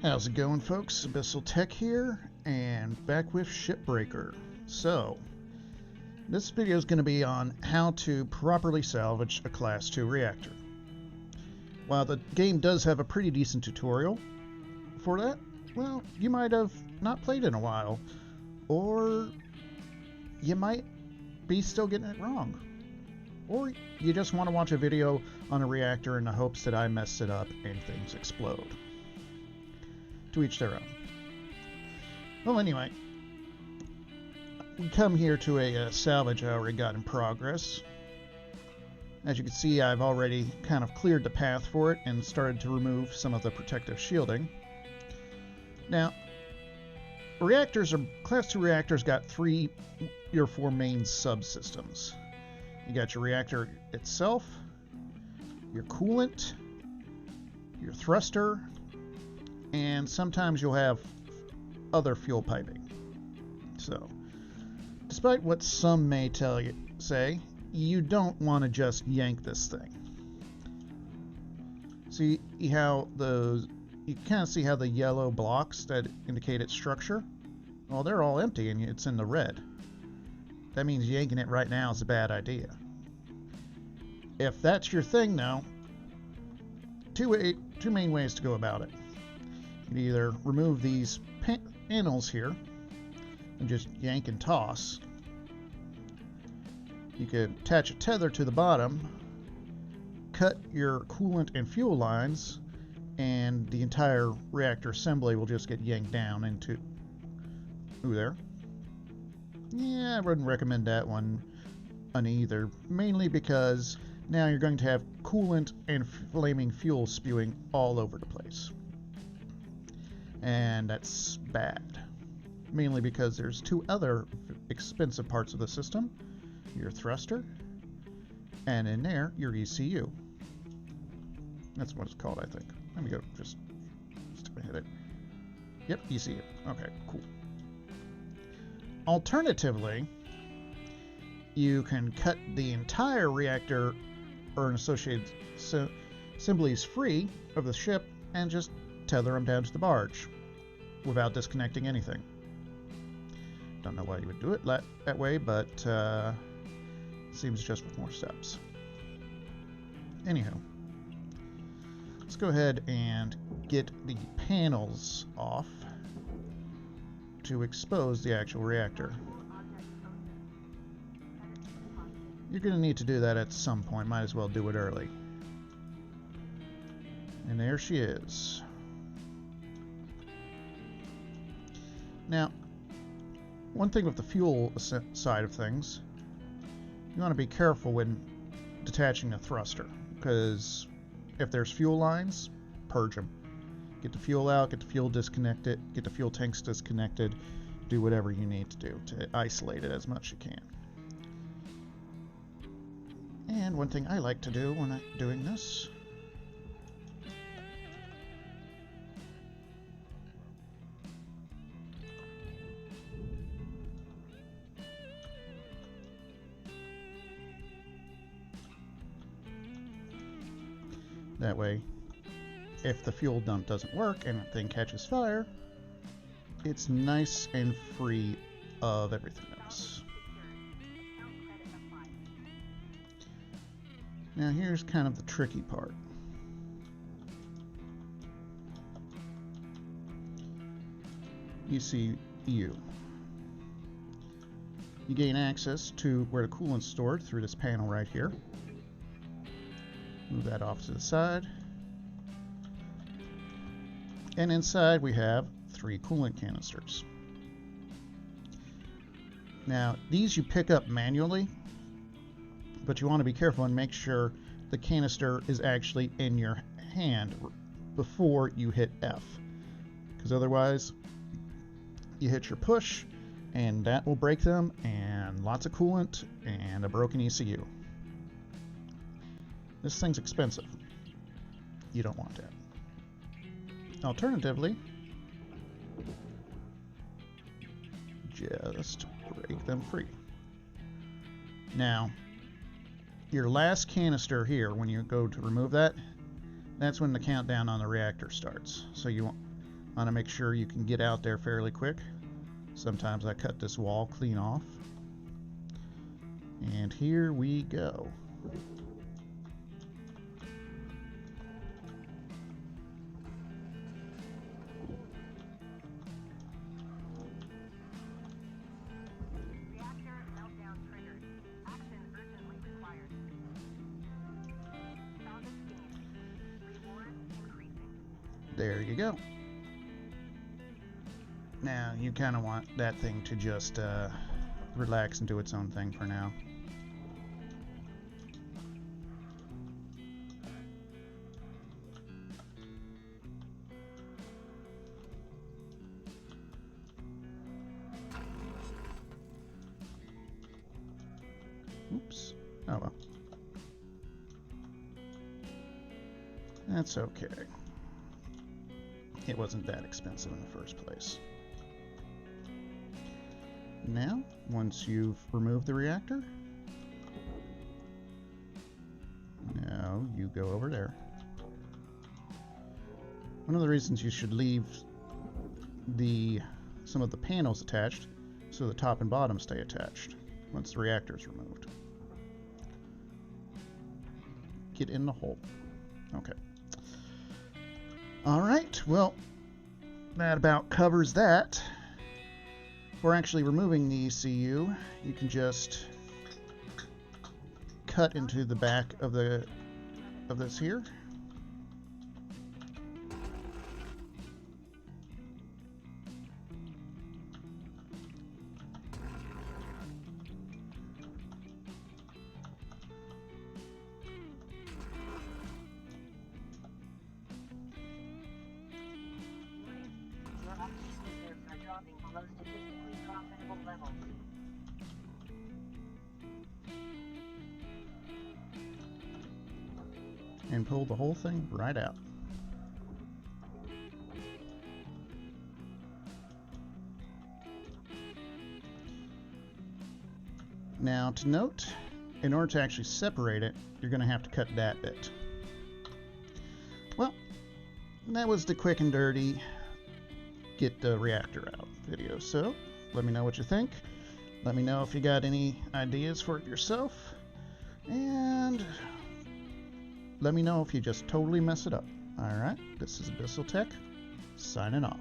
How's it going, folks? Abyssal Tech here, and back with Shipbreaker. So, this video is going to be on how to properly salvage a Class 2 reactor. While the game does have a pretty decent tutorial for that, well, you might have not played in a while, or you might be still getting it wrong. Or you just want to watch a video on a reactor in the hopes that I mess it up and things explode. To each their own. Well, anyway, we come here to a salvage I already got in progress. As you can see, I've already kind of cleared the path for it and started to remove some of the protective shielding. Now, Class 2 reactors got 3 or 4 main subsystems. You got your reactor itself, your coolant, your thruster, and sometimes you'll have other fuel piping. So, despite what some may say, you don't want to just yank this thing. See how you kind of see how the yellow blocks that indicate its structure? Well, they're all empty and it's in the red. That means yanking it right now is a bad idea. If that's your thing, though, two main ways to go about it. You can either remove these panels here and just yank and toss. You could attach a tether to the bottom, cut your coolant and fuel lines, and the entire reactor assembly will just get yanked down into... Ooh, there. Yeah, I wouldn't recommend that one either, mainly because now you're going to have coolant and flaming fuel spewing all over the place. And that's bad, mainly because there's 2 other expensive parts of the system, your thruster, and in there, your ECU. That's what it's called, I think. Let me go just hit it. Yep, ECU. Okay, cool. Alternatively, you can cut the entire reactor or an associated assemblies free of the ship and just tether them down to the barge without disconnecting anything. Don't know why you would do it that way, but seems just with more steps. Anyhow, let's go ahead and get the panels off to expose the actual reactor. You're going to need to do that at some point. Might as well do it early. And there she is. Now, one thing with the fuel side of things, you want to be careful when detaching a thruster, because if there's fuel lines, purge them. Get the fuel out, get the fuel disconnected, get the fuel tanks disconnected, do whatever you need to do to isolate it as much as you can. And one thing I like to do when I'm doing this, that way, if the fuel dump doesn't work and the thing catches fire, it's nice and free of everything else. Now here's kind of the tricky part. ECU. You gain access to where the coolant's stored through this panel right here. Move that off to the side. And inside we have 3 coolant canisters. Now, these you pick up manually, but you want to be careful and make sure the canister is actually in your hand before you hit F. Because otherwise, you hit your push, and that will break them, and lots of coolant, and a broken ECU. This thing's expensive. You don't want that. Alternatively, just break them free. Now, your last canister here, when you go to remove that, that's when the countdown on the reactor starts. So you want to make sure you can get out there fairly quick. Sometimes I cut this wall clean off. And here we go. Reactor meltdown triggered. Action urgently required. Salvage gained. Reward increasing. There you go. Now, you kind of want that thing to just relax and do its own thing for now. Oops. Oh well. That's okay. It wasn't that expensive in the first place. Now, once you've removed the reactor, now you go over there. One of the reasons you should leave some of the panels attached so the top and bottom stay attached once the reactor is removed. Get in the hole. Okay. Alright, well, that about covers that. For actually removing the ECU, you can just cut into the back of this here. Your oxygen reserves are dropping below statistically profitable levels. And pull the whole thing right out. Now, to note, in order to actually separate it, you're going to have to cut that bit. Well, that was the quick and dirty get the reactor out video. So, let me know what you think. Let me know if you got any ideas for it yourself. And let me know if you just totally mess it up. Alright, this is Abyssal Tech, signing off.